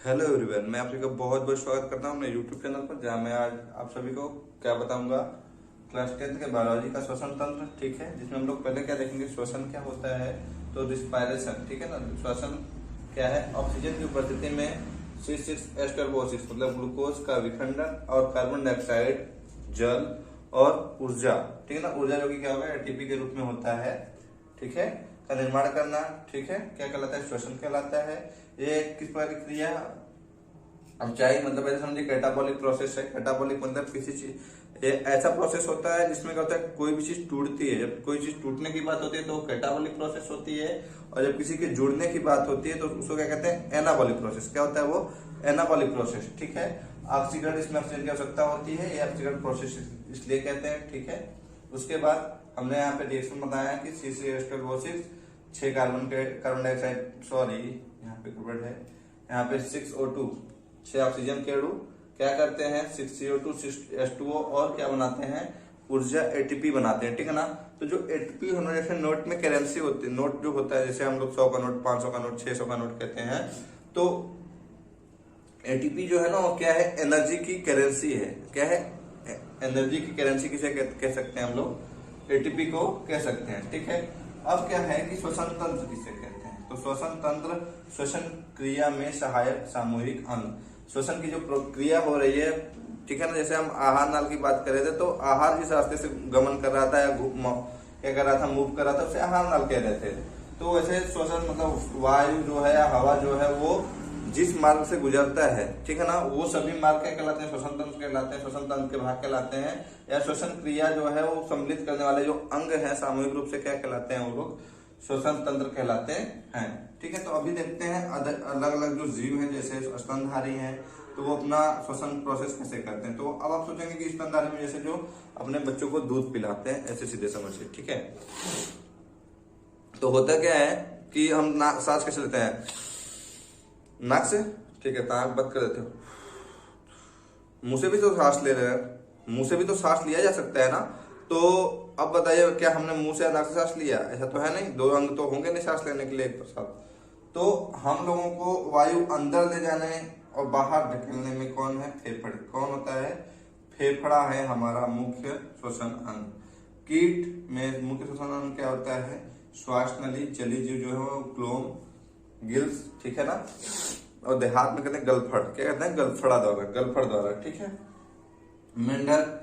Hello everyone, मैं आप सभी का बहुत बहुत स्वागत करता हूं अपने यूट्यूब चैनल पर, जहां मैं आज आप सभी को क्या बताऊंगा क्लास 10th के बायोलॉजी का श्वसन तंत्र। ठीक है, जिसमें हम लोग पहले क्या देखेंगे, श्वसन क्या होता है, तो रिस्पायरेशन। ठीक है ना, श्वसन क्या है, ऑक्सीजन की उपस्थिति में C6H12O6 मतलब ग्लूकोज का विखंडन और कार्बन डाइऑक्साइड, जल और ऊर्जा, ठीक है ना, ऊर्जा जो कि क्या होगा एटीपी के रूप में होता है, ठीक है, का निर्माण करना। ठीक है, क्या कहलाता है, श्वसन कहलाता है। ये किस प्रकार की क्रिया, अब चाहे मतलब ऐसे समझिए कैटाबॉलिक प्रोसेस है। कैटाबॉलिक मतलब किसी चीज, ये ऐसा प्रोसेस होता है जिसमें क्या होता है, कोई भी चीज टूटती है। जब कोई चीज टूटने की बात होती है तो कैटाबॉलिक प्रोसेस होती है, और जब किसी के जुड़ने की बात होती है तो उसको क्या कहते हैं, एनाबॉलिक प्रोसेस। क्या होता है वो, एनाबॉलिक प्रोसेस। ठीक है, ऑक्सीकरण, इसमें ऑक्सीजन की आवश्यकता होती है, ये ऑक्सीकरण प्रोसेस इसलिए कहते हैं। ठीक है, उसके बाद हमने यहाँ पे रिएक्शन बताया कि C6H12O6 6 कार्बन डाइऑक्साइड, सॉरी यहाँ पे गड़बड़ है, यहाँ पे 6O2 6 ऑक्सीजन के अणु क्या करते हैं, 6CO2 6H2O और क्या बनाते हैं, ऊर्जा एटीपी बनाते हैं। ठीक है ना, तो जो एटीपी होना, जैसे नोट में करेंसी होती है, नोट जो होता है, जैसे हम लोग 100 का नोट, 500 का नोट, 600 का नोट कहते हैं, तो एटीपी जो है ना वो क्या है, एनर्जी की करेंसी है। क्या है, एनर्जी की करेंसी किसे कह सकते हैं हम लोग, एटीपी को कह सकते हैं। ठीक है, अब क्या है कि श्वसन तंत्र किसे कहते हैं, तो श्वसन तंत्र श्वसन क्रिया में सहायक सामूहिक अंग। श्वसन की जो प्रक्रिया हो रही है, ठीक है ना, जैसे हम आहार नाल की बात कर रहे थे, तो आहार जिस रास्ते से गमन कर रहा था या क्या कर रहा था, मूव कर रहा था, उसे आहार नाल कह रहे थे। तो वैसे श्वसन मतलब वायु जो है या हवा जो है वो जिस मार्ग से गुजरता है, ठीक है ना, वो सभी मार्ग क्या कहलाते हैं, श्वसन तंत्र कहलाते हैं, श्वसन तंत्र के भाग कहलाते हैं, या श्वसन क्रिया जो है वो सम्मिलित करने वाले जो अंग हैं सामूहिक रूप से क्या कहलाते हैं, वो लोग श्वसन तंत्र कहलाते हैं। ठीक है, तो अभी देखते हैं अलग अलग जो जीव हैं, जैसे स्तनधारी हैं, तो वो अपना श्वसन प्रोसेस कैसे करते हैं। तो अब आप सोचेंगे कि स्तनधारी में जैसे जो अपने बच्चों को दूध पिलाते हैं, ऐसे सीधे समझिए। ठीक है, तो होता क्या है कि हम सांस कैसे लेते हैं, नाक से। ठीक है, तो आंख बंद कर देते हो, मुंह से भी तो सांस ले रहे हैं, मुंह से भी तो सांस लिया जा सकता है ना। तो अब बताइए, क्या हमने मुंह से या नाक से सांस लिया, ऐसा तो है नहीं, दो अंग तो होंगे नहीं सांस लेने के लिए एक साथ। तो हम लोगों को वायु अंदर ले जाने और बाहर धकेलने में कौन है, फेफड़े। कौन होता है, फेफड़ा है हमारा मुख्य श्वसन अंग। कीट में मुख्य श्वसन अंग क्या होता है, श्वास नली, जलीय जीव जो है वो क्लोम, गिल्स, ठीक है ना, और देहात में कहते हैं गलफड़। क्या कहते हैं, गलफड़ा द्वारा, गलफड़ द्वारा। ठीक है, मेंढक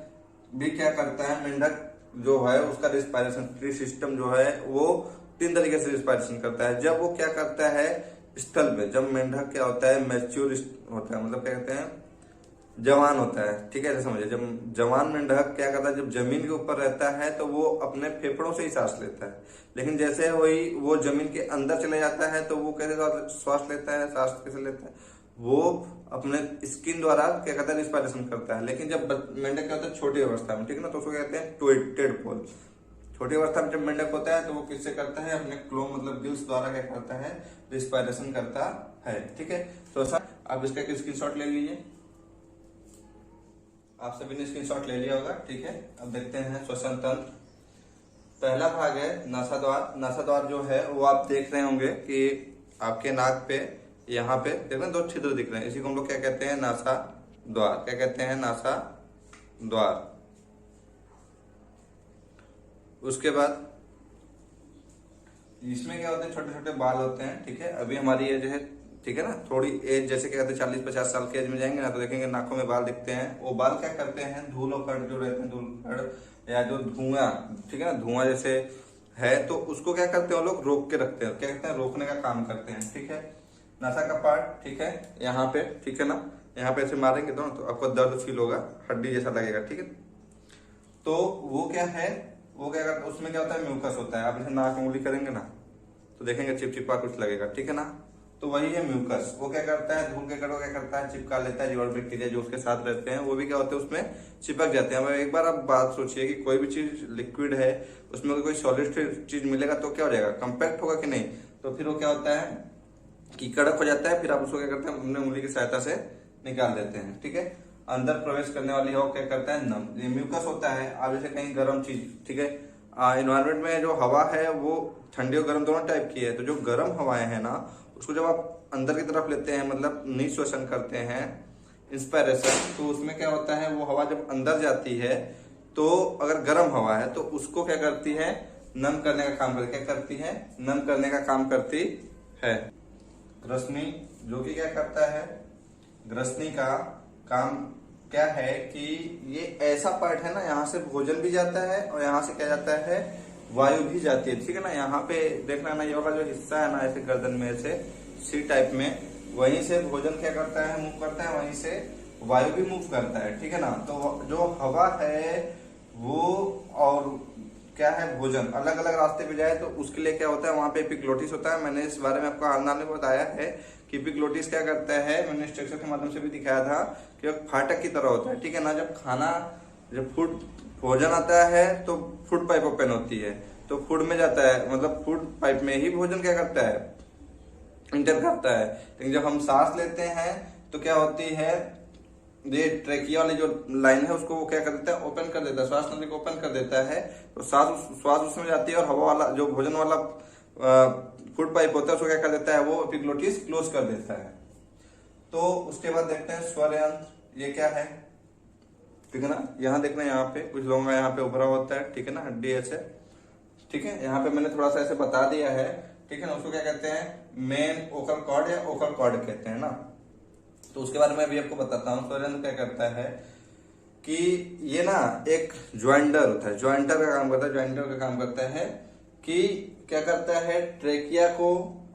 भी क्या करता है, मेंढक जो है उसका रिस्पायरेशन सिस्टम जो है वो 3 तरीके से रिस्पायरेशन करता है। जब वो क्या करता है, स्थल में, जब मेंढक क्या होता है, मैच्योर होता है, मतलब क्या कहते हैं, जवान होता है। ठीक है, ऐसे समझिए, जब जवान मेंढक क्या करता है, जब जमीन के ऊपर रहता है तो वो अपने फेफड़ों से ही सांस लेता है, लेकिन जैसे वही वो जमीन के अंदर चले जाता है तो वो कैसे श्वास लेता है, सांस कैसे लेता है, वो अपने स्किन द्वारा क्या करता है, रिस्पायरेशन करता है। लेकिन जब मेंढक क्या होता है छोटी अवस्था में, ठीक है ना, तो उसको कहते हैं टोइटेड पोल। छोटी अवस्था में जब मेंढक होता है तो वो किससे करता है, अपने क्लोम मतलब गिल्स द्वारा क्या करता है, रिस्पायरेशन करता है। ठीक है, तो सर आप इसका एक स्क्रीनशॉट ले लीजिए, आप सभी ने स्क्रीनशॉट ले लिया होगा। ठीक है, अब देखते हैं श्वसन तंत्र। पहला भाग है नासाद्वार। नासाद्वार जो है वो आप देख रहे होंगे कि आपके नाक पे यहाँ पे देख रहे हैं 2 छिद्र दिख रहे हैं, इसी को हम लोग क्या कहते हैं, नासा द्वार। क्या कहते हैं, नासा द्वार। उसके बाद इसमें क्या होते हैं, छोटे छोटे बाल होते हैं। ठीक है, अभी हमारी एज है, ठीक है ना, थोड़ी एज जैसे क्या कहते हैं 40-50 साल के एज में जाएंगे ना तो देखेंगे नाकों में बाल दिखते हैं। वो बाल क्या करते हैं, धूल और कण जो रहते हैं, धूल कण या जो धुआं, ठीक है ना, धुआं जैसे है तो उसको क्या करते हैं, वो लोग रोक के रखते हैं। क्या कहते हैं, रोकने का काम करते हैं। ठीक है, नासा का पार्ट, ठीक है, यहाँ पे, ठीक है ना, यहाँ पे ऐसे मारेंगे तो आपको दर्द फील होगा, हड्डी जैसा लगेगा। ठीक है, तो वो क्या है, वो क्या करता है, उसमें क्या होता है, म्यूकस होता है। आप जैसे नाक उंगली करेंगे ना तो देखेंगे चिपचिपा कुछ लगेगा। ठीक है ना, तो वही है म्यूकस। वो क्या करता है, धूल के कण क्या करता है, चिपका लेता है, जीवाणु बैक्टीरिया जो उसके साथ रहते हैं वो भी क्या होते हैं, उसमें चिपक जाते हैं। एक बार आप बात सोचिए कि कोई भी चीज लिक्विड है, उसमें कोई सॉलिड चीज मिलेगा तो क्या हो जाएगा, कंपैक्ट होगा कि नहीं, तो फिर वो क्या होता है कि कड़क हो जाता है। फिर आप उसको क्या करते हैं, अपने उंगली की सहायता से निकाल देते हैं। ठीक है, अंदर प्रवेश करने वाली हवा क्या करता है, नम, ये म्यूकस होता है। आप जैसे कहीं गर्म चीज, ठीक है, इन्वायरमेंट में जो हवा है वो ठंडी और गर्म दोनों टाइप की है, तो जो गर्म हवाएं है ना उसको जब आप अंदर की तरफ लेते हैं, मतलब निश्वसन करते हैं, इंस्पायरेशन, तो उसमें क्या होता है, वो हवा जब अंदर जाती है तो अगर गर्म हवा है तो उसको क्या करती है, नम करने का काम करती है। क्या करती है, नम करने का काम करती है। ग्रसनी, जो कि क्या करता है, ग्रसनी का काम क्या है कि ये ऐसा पार्ट है ना, यहाँ से भोजन भी जाता है और यहाँ से क्या जाता है, वायु भी जाती है, ठीक है ना। यहाँ पे देखना ना, ये वाला जो हिस्सा है ना, ऐसे गर्दन में ऐसे सी टाइप में, वहीं से भोजन क्या करता है, मूव करता है, वहीं से वायु भी मूव करता है, ठीक है ना। तो जो हवा है वो और क्या है, भोजन अलग अलग रास्ते पे जाए तो उसके लिए क्या होता है, वहां पे एपिग्लोटिस होता है। मैंने इस बारे में आपको हाल में बताया है कि एपिग्लोटिस क्या करता है, मैंने स्ट्रक्चर के माध्यम से भी दिखाया था कि वो फाटक की तरह होता है, ठीक है ना। जब फूड भोजन आता है तो फूड पाइप ओपन होती है, तो फूड में जाता है, मतलब फूड पाइप में ही भोजन क्या करता है, इंटर करता है। लेकिन जब हम सांस लेते हैं तो क्या होती है, ये ट्रेकिया वाली जो लाइन है उसको वो क्या कर देता है, ओपन कर देता है, श्वास नली को ओपन कर देता है, तो श्वास उसमें जाती है और हवा वाला जो भोजन वाला फूड पाइप होता है उसको क्या कर देता है, वो एपिग्लोटिस क्लोज कर देता है। तो उसके बाद देखते हैं स्वर यंत्र, ये क्या है, ठीक है ना। यहाँ देखना, यहाँ पे कुछ लोगों का यहाँ पे उभरा होता है, ठीक है ना, हड्डी ऐसे, ठीक है। यहाँ पे मैंने थोड़ा सा ऐसे बता दिया है, ठीक है ना। उसको क्या कहते हैं, मेन ओकल कॉर्ड या ओकल कॉर्ड कहते हैं ना। तो उसके बारे में अभी आपको बताता हूँ। स्वरयंत्र क्या करता है कि ये ना एक ज्वाइंटर होता है, ज्वाइंटर का काम करता है, ज्वाइंटर का काम करता है कि क्या करता है, ट्रेकिया को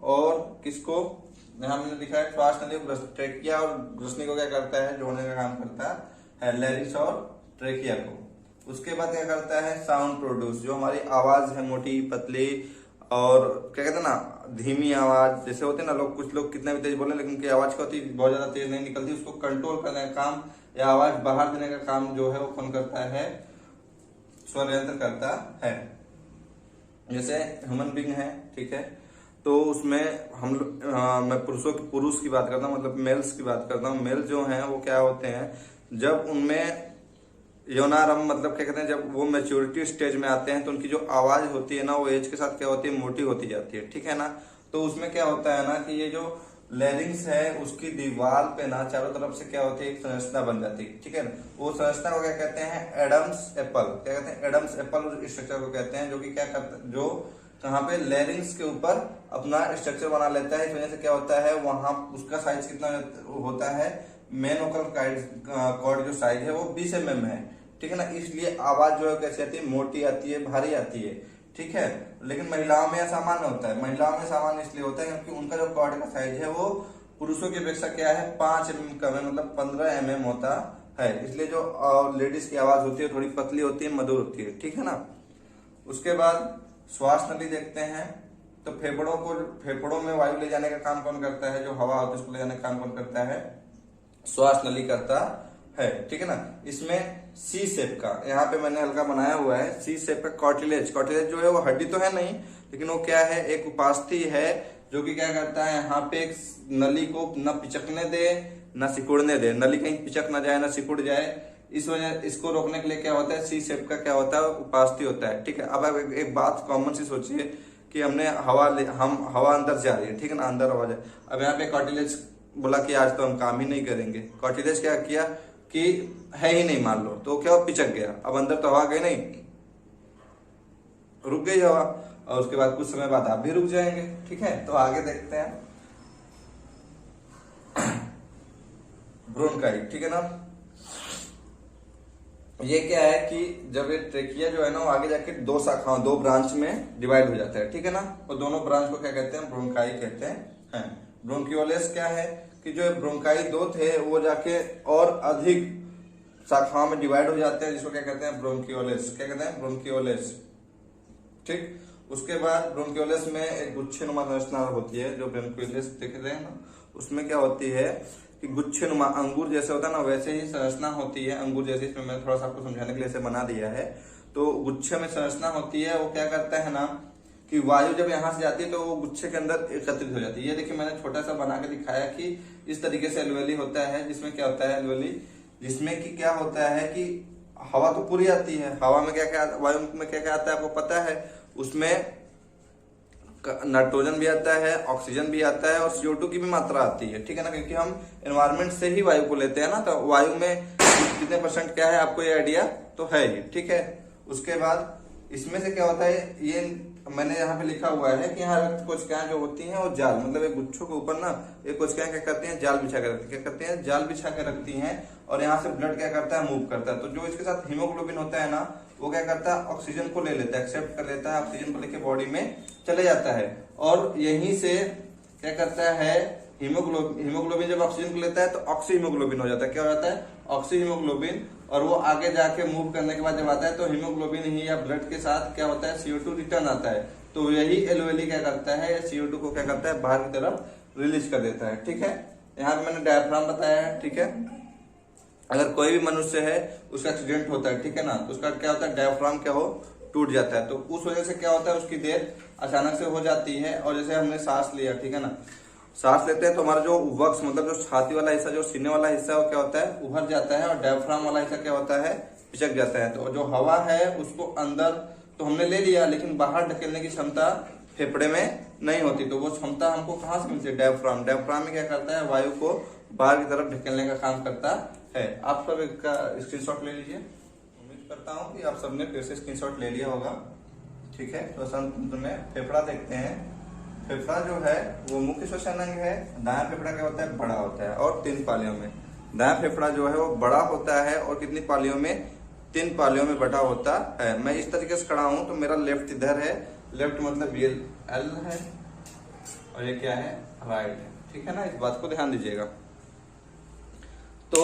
और किसको, यहाँ मैंने लिखा है श्वास नली, ट्रेकिया और ग्रसनी को क्या करता है, जोड़ने का काम करता है, लैरिंक्स और ट्रेकिया को। उसके बाद क्या करता है, साउंड प्रोड्यूस, जो हमारी आवाज है, मोटी पतली और क्या कहते हैं ना, धीमी आवाज जैसे होते हैं ना, कुछ लोग कितना भी तेज बोले लेकिन उनकी आवाज क्या होती है, बहुत ज्यादा तेज नहीं निकलती, उसको कंट्रोल करने का काम या आवाज बाहर देने का काम जो है वो कौन करता है, स्वर यंत्र करता है। जैसे ह्यूमन बीइंग है, ठीक है, तो उसमें मैं पुरुष की बात करता हूँ, मतलब मेल्स की बात करता हूँ। मेल जो हैं वो क्या होते हैं, जब उनमें यौनारंभ, मतलब क्या कहते हैं, जब वो मैच्योरिटी स्टेज में आते हैं तो उनकी जो आवाज होती है ना, वो एज के साथ क्या होती है, मोटी होती जाती है, ठीक है ना। तो उसमें क्या होता है ना कि ये जो लैरिंग्स है उसकी दीवार पे ना चारों तरफ से क्या होती है, एक संरचना बन जाती है, ठीक है ना। वो संरचना को क्या कहते हैं, एडम्स एप्पल, क्या कहते हैं, एडम्स एप्पल स्ट्रक्चर को कहते हैं, जो कि क्या करता है, जो कहाँ पे लैरिंग्स के ऊपर अपना स्ट्रक्चर बना लेता है। इस वजह से क्या होता है, वहां उसका साइज कितना होता है, मेन ओकल कॉर्ड जो साइज है वो 20 mm है, ठीक है ना। इसलिए आवाज जो है कैसी आती है, मोटी आती है, भारी आती है, ठीक है। लेकिन महिलाओं में सामान्य होता है, महिलाओं में सामान्य इसलिए होता है क्योंकि उनका जो कॉर्ड का साइज है वो पुरुषों की अपेक्षा क्या है, 5 mm कम है, मतलब 15 mm होता है। इसलिए जो लेडीज की आवाज होती है थोड़ी पतली होती है, मधुर होती है, ठीक है ना। उसके बाद श्वास नली देखते हैं, तो फेफड़ों में वायु ले जाने का काम कौन करता है, जो हवा होती है उसको ले जाने का काम कौन करता है, श्वास नली करता है, ठीक है ना। इसमें सी शेप का, यहाँ पे मैंने हल्का बनाया हुआ है, सी शेप का कार्टिलेज जो है वो हड्डी तो है नहीं, लेकिन वो क्या है, एक उपास्थि है जो कि क्या करता है, यहाँ पे एक नली को न पिचकने दे न सिकुड़ने दे, नली कहीं पिचक ना जाए ना सिकुड़ जाए, इस वजह इसको रोकने के लिए क्या होता है, सी शेप का क्या होता है, उपास्थि होता है, ठीक है। अब आप एक बात कॉमन सी सोचिए कि हम हवा अंदर जा रही है, ठीक है ना, अंदर हवा जाए। अब यहाँ पे कार्टिलेज बोला कि आज तो हम काम ही नहीं करेंगे, कार्टिलेज क्या किया कि है ही नहीं, मान लो, तो क्या पिचक गया, अब अंदर तो हवा गई नहीं, रुक गई हवा, और उसके बाद कुछ समय बाद आप भी रुक जाएंगे, ठीक है। तो आगे देखते हैं ब्रोंकाई, ठीक है ना। ये क्या है कि जब ये ट्रेकिया जो है ना वो आगे जाके दो ब्रांच में डिवाइड हो जाता है, ठीक है ना। और दोनों ब्रांच को क्या कहते हैं, ब्रोंकाई कहते हैं। ब्रोंकियोलेस क्या है कि जो ब्रोंकाई दो थे वो जाके और अधिक शाखाओं में डिवाइड हो जाते हैं, जिसको क्या कहते हैं, ब्रोंकियोलेस, क्या कहते हैं, ब्रोंकियोलेस, ठीक। उसके बाद ब्रोंकियोलेस में एक गुच्छेनुमा संरचना होती है, जो ब्रोंकियोलेस देख रहे हैं ना, उसमें क्या होती है कि गुच्छेनुमा, अंगूर जैसे होता है ना वैसे ही संरचना होती है, अंगूर जैसे। इसमें मैंने थोड़ा सा आपको समझाने के लिए इसे बना दिया है। तो गुच्छे में संरचना होती है, वो क्या करता है ना कि वायु जब यहाँ से जाती है तो वो गुच्छे के अंदर एकत्रित हो जाती है। ये देखिए मैंने छोटा सा बना के दिखाया कि इस तरीके से एल्वेली होता है, जिसमें क्या होता है एल्वेली, जिसमें कि क्या होता है कि हवा तो पूरी आती है, हवा में क्या क्या, वायु में क्या क्या आता है आपको पता है, उसमें नाइट्रोजन भी आता है, ऑक्सीजन भी आता है और CO2 की भी मात्रा आती है, ठीक है ना, क्योंकि हम एनवायरमेंट से ही वायु को लेते हैं ना, तो वायु में कितने % क्या है आपको ये आइडिया तो है ही, ठीक है। उसके बाद इसमें से क्या होता है, ये मैंने यहाँ पे लिखा हुआ है कि यहाँ रक्त कोशिकाएं जो होती हैं वो जाल, मतलब एक गुच्छों के ऊपर ना ये कोशिकाएं क्या करती हैं, जाल बिछा के रखती है, क्या करती हैं, जाल बिछा के रखती हैं, और यहाँ से ब्लड क्या करता है, मूव करता है। तो जो इसके साथ हीमोग्लोबिन होता है ना, वो क्या करता है, ऑक्सीजन को ले लेता है, एक्सेप्ट कर लेता है, ऑक्सीजन को लेके बॉडी में चले जाता है, और यहीं से क्या करता है, हीमोग्लोबिन जब ऑक्सीजन को लेता है तो ऑक्सी हीमोग्लोबिन हो जाता है, क्या हो जाता है, ऑक्सी हीमोग्लोबिन, और वो आगे जाके मूव करने के बाद जब आता है तो हीमोग्लोबिन ही या ब्लड के साथ क्या होता है, CO2 रिटर्न आता है, तो यही LOLE क्या करता है, CO2 को क्या करता है, बाहर की तरफ रिलीज कर देता है, ठीक है। यहाँ पे मैंने डायफ्राम बताया है, ठीक है। अगर कोई भी मनुष्य है उसका एक्सीडेंट होता है, ठीक है ना, तो उसका क्या होता है, डायफ्राम क्या हो, टूट जाता है, तो उस वजह से क्या होता है, उसकी डेथ अचानक से हो जाती है। और जैसे हमने सांस लिया, ठीक है ना, सांस लेते हैं तो हमारा जो वक्स मतलब जो छाती वाला हिस्सा, जो सीने वाला हिस्सा है, वो क्या होता है, उभर जाता है, और डायफ्राम वाला हिस्सा क्या होता है, पिचक जाता है। तो जो हवा है उसको अंदर तो हमने ले लिया, लेकिन बाहर ढकेलने की क्षमता फेफड़े में नहीं होती, तो वो क्षमता हमको कहाँ से मिलती है, डायफ्राम। डायफ्राम में क्या करता है, वायु को बाहर की तरफ ढकेलने का काम करता है। आप सब इसका स्क्रीनशॉट ले लीजिए, उम्मीद करता हूँ कि आप सबने फिर से स्क्रीनशॉट ले लिया होगा, ठीक है। श्वसन तंत्र में फेफड़ा देखते हैं। फेफड़ा जो है वो मुख्य श्वसन अंग है। दायां फेफड़ा क्या होता है, बड़ा होता है और 3 पालियों में। दायां फेफड़ा जो है वो बड़ा होता है और कितनी पालियों में, 3 पालियों में बटा होता है। मैं इस तरीके से खड़ा हूं तो मेरा लेफ्ट इधर है, लेफ्ट मतलब ये L है और ये क्या है, राइट है, ठीक है ना, इस बात को ध्यान दीजिएगा। तो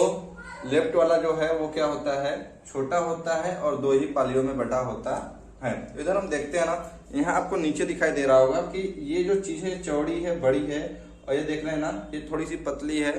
लेफ्ट वाला जो है वो क्या होता है, छोटा होता है और 2 ही पालियों में बटा होता है। इधर हम देखते हैं ना, यहाँ आपको नीचे दिखाई दे रहा होगा कि ये जो चीज है चौड़ी है, बड़ी है, और ये देख रहे हैं ना, ये थोड़ी सी पतली है,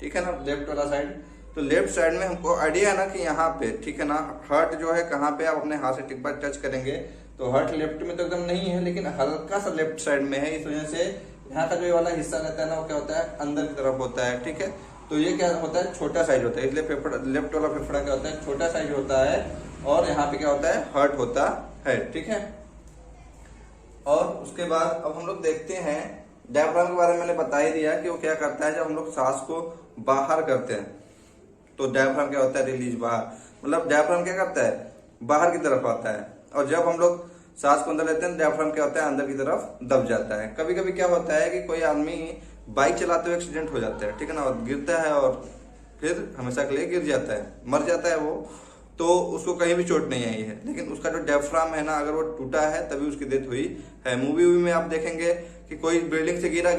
ठीक है ना, लेफ्ट वाला साइड। तो लेफ्ट साइड में हमको आइडिया है ना कि यहाँ पे, ठीक है ना, हार्ट जो है कहाँ पे, आप अपने हाथ से टिक बार टच करेंगे तो हार्ट लेफ्ट में तो एकदम नहीं है, लेकिन हल्का सा लेफ्ट साइड में है। इस वजह से यहाँ का जो ये वाला हिस्सा रहता है ना, वो क्या होता है, अंदर की तरफ होता है, ठीक है। तो ये क्या होता है, छोटा साइज होता है, इसलिए फेफड़ा, लेफ्ट वाला फेफड़ा क्या होता है, छोटा साइज होता है, और यहाँ पे क्या होता है, हार्ट होता है, ठीक है। और उसके बाद अब हम लोग देखते हैं डायफ्राम के बारे में। मैंने बता ही दिया कि वो क्या करता है, जब हम लोग सांस को बाहर करते हैं तो डायफ्राम क्या होता है, रिलीज बाहर, मतलब डायफ्राम क्या करता है, बाहर की तरफ आता है। और जब हम लोग सांस को अंदर लेते हैं, डायफ्राम क्या होता है, अंदर की तरफ दब जाता है। कभी कभी क्या होता है कि कोई आदमी बाइक चलाते हुए एक्सीडेंट हो जाता है, ठीक है ना, और गिरता है और फिर हमेशा के लिए गिर जाता है, मर जाता है वो, तो उसको कहीं भी चोट नहीं आई है, लेकिन उसका जो डायफ्राम है ना, अगर वो टूटा है तभी उसकी डेथ हुई है। मूवी में आप देखेंगे कि कोई बिल्डिंग से गिरा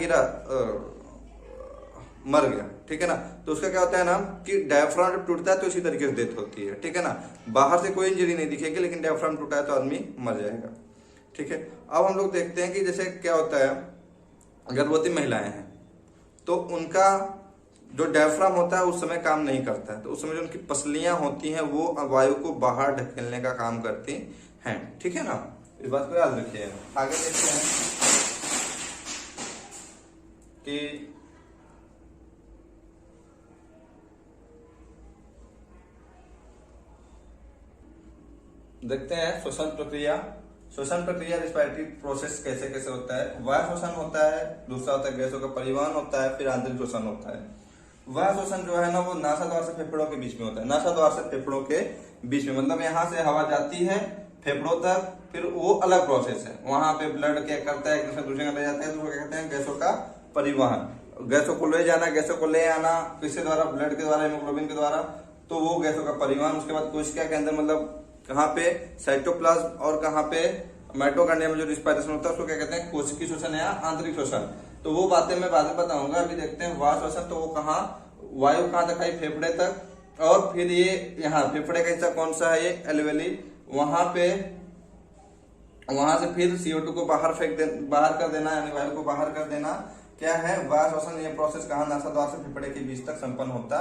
मर गया, ठीक है ना, तो उसका क्या होता है ना कि डायफ्राम जब टूटता है तो इसी तरीके से डेथ होती है, ठीक है ना। बाहर से कोई इंजरी नहीं दिखेगी, लेकिन डायफ्राम टूटा है तो आदमी मर जाएगा, ठीक है। अब हम लोग देखते हैं कि जैसे क्या होता है, गर्भवती महिलाएं हैं तो उनका जो डायफ्राम होता है उस समय काम नहीं करता है, तो उस समय जो उनकी पसलियां होती हैं वो वायु को बाहर ढकेलने का काम करती हैं, ठीक है ना, इस बात को याद रखिए। आगे देखते हैं कि देखते हैं श्वसन प्रक्रिया। श्वसन प्रक्रिया रिस्पायरेटरी प्रोसेस कैसे कैसे होता है। वायु श्वसन होता है, दूसरा होता है गैसों का परिवहन होता है, फिर आंतरिक श्वसन होता है। वायु श्वसन जो है ना वो नासाद्वार से फेफड़ों के बीच में होता है। नासाद्वार से फेफड़ों के बीच में मतलब यहाँ से हवा जाती है फेफड़ों तक, फिर वो अलग प्रोसेस है। वहां पे ब्लड क्या करता है, एक दूसरे दूसरे ले जाता है, तो वो क्या कहते हैं, गैसों का परिवहन। गैसों को ले जाना, गैसों को ले आना, किसके द्वारा, ब्लड के द्वारा, हीमोग्लोबिन के द्वारा, तो वो गैसों का परिवहन। उसके बाद कोशिका के अंदर मतलब कहाँ पे, साइटोप्लाज्म, और कहाँ पे माइटोकॉन्ड्रिया में जो रिस्पायरेशन होता है उसको क्या कहते हैं, कोशिकीय श्वसन या आंतरिक श्वसन। तो वो बातें मैं बाद में बताऊंगा। अभी देखते हैं वायु श्वसन। तो वो कहाँ, वायु कहाँ तक आई, फेफड़े तक, और फिर ये यहाँ फेफड़े का हिस्सा कौन सा है, ये एल्वेली, वहां पे, वहां से फिर CO2 को बाहर बाहर कर देना, यानी वायु को बाहर कर देना क्या है, वायु श्वसन। ये प्रोसेस कहाँ, नासाद्वार से फेफड़े के बीच तक संपन्न होता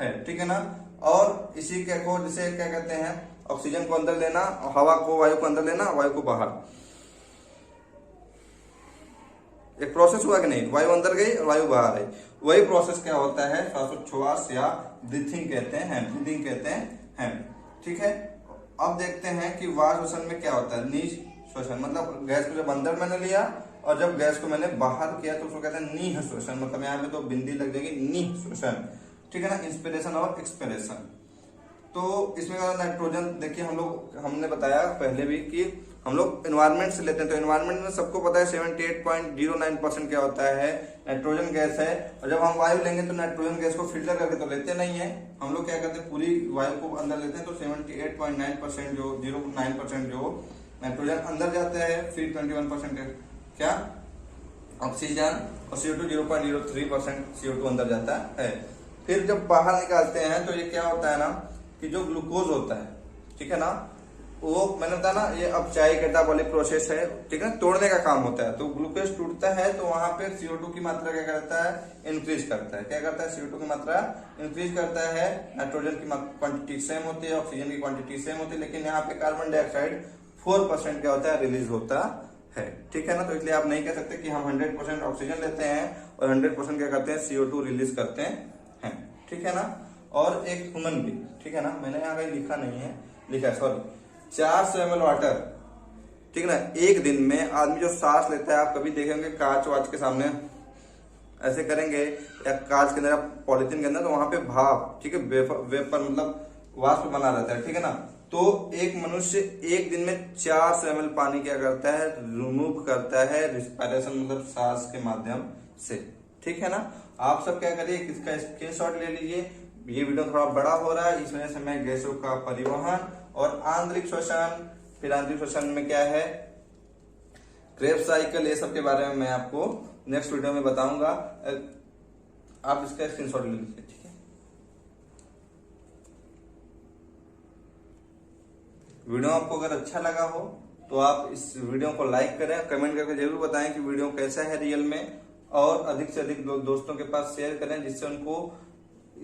है, ठीक है ना। और इसी के को जिसे क्या कहते हैं, ऑक्सीजन को अंदर लेना, हवा को, वायु को अंदर लेना, वायु को बाहर। एक प्रोसेस हुआ कि नहीं, वायु अंदर गई और वायु बाहर आई। वही प्रोसेस क्या होता है, श्वासोच्छ्वास या ब्रीथिंग कहते हैं, ब्रीदिंग कहते हैं, ठीक है। अब देखते हैं कि वायु श्वसन में क्या होता है। नीच श्वसन मतलब गैस को जब अंदर मैंने लिया और जब गैस को मैंने बाहर किया तो उसको कहते हैं नीह श्वसन, मतलब यहाँ पे तो बिंदी लग जाएगी, नीह श्वसन, ठीक है ना, इंस्पिरेशन और एक्सपिरेशन। तो इसमें नाइट्रोजन देखिए हमने बताया पहले भी कि हम लोग एनवायरनमेंट से लेते हैं, तो एनवायरनमेंट में सबको पता है 78.09% क्या होता है, नाइट्रोजन गैस है। और जब हम वायु लेंगे तो नाइट्रोजन गैस को फिल्टर करके तो लेते नहीं है, हम लोग क्या करते हैं पूरी वायु को अंदर लेते हैं, तो 78.9% जो 0.9% जो नाइट्रोजन अंदर जाता है, फिर 21% क्या ऑक्सीजन, और CO2 0.03% CO2 अंदर जाता है। फिर जब बाहर निकालते हैं तो ये क्या होता है ना कि जो ग्लूकोज होता है, ठीक है ना, वो मैंने बताया ना ये अपचाई कैटाबॉलिक प्रोसेस है, ठीक है, तोड़ने का काम होता है। तो ग्लूकोज टूटता है तो वहां पे CO2 की मात्रा क्या करता है, इंक्रीज करता है। क्या करता है, CO2 की मात्रा इंक्रीज करता है। नाइट्रोजन की क्वांटिटी सेम होती है, ऑक्सीजन की क्वांटिटी सेम होती है, लेकिन यहाँ पे कार्बन डाइऑक्साइड 4% क्या होता है, रिलीज होता है, ठीक है ना। तो इसलिए आप नहीं कह सकते कि हम 100% ऑक्सीजन लेते हैं और 100% क्या करते हैं, CO2 रिलीज करते हैं, ठीक है ना। और एक ह्यूमन भी, ठीक है ना, मैंने यहाँ कहीं लिखा नहीं है, लिखा है सॉरी, 400 ml वाटर, ठीक है ना, एक दिन में आदमी जो सांस लेता है, आप कभी देखेंगे कांच वाच के सामने ऐसे करेंगे या कांच के अंदर पॉलिथीन के अंदर, तो वहां पे भाप, ठीक है, वेपर मतलब वाष्प बना रहता है, ठीक है ना। तो एक मनुष्य एक दिन में 400 ml पानी क्या करता है, रिमूव करता है, रिस्पायरेशन मतलब सांस के माध्यम से, ठीक है ना। आप सब क्या करिए, इसका स्क्रीनशॉट ले लीजिए। ये वीडियो थोड़ा बड़ा हो रहा है, इस वजह से मैं गैसों का परिवहन और आंतरिक श्वसन, फिर आंतरिक श्वसन में क्या है, क्रेब्स साइकिल, ये सब के बारे में मैं आपको नेक्स्ट वीडियो में बताऊंगा। आप इसका स्क्रीनशॉट ले लीजिए, ठीक है। वीडियो आपको अगर अच्छा लगा हो तो आप इस वीडियो को लाइक करें, कमेंट करके जरूर बताएं कि वीडियो कैसा है रियल में, और अधिक से अधिक दोस्तों के पास शेयर करें, जिससे उनको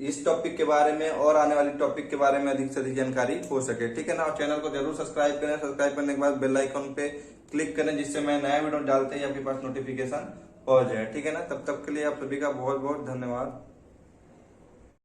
इस टॉपिक के बारे में और आने वाली टॉपिक के बारे में अधिक से अधिक जानकारी हो सके, ठीक है ना। और चैनल को जरूर सब्सक्राइब करें, सब्सक्राइब करने के बाद बेल आइकन पे क्लिक करें, जिससे मैं नया वीडियो डालते ही आपके पास नोटिफिकेशन पहुंच जाए, ठीक है ना। तब तक के लिए आप सभी का बहुत बहुत धन्यवाद।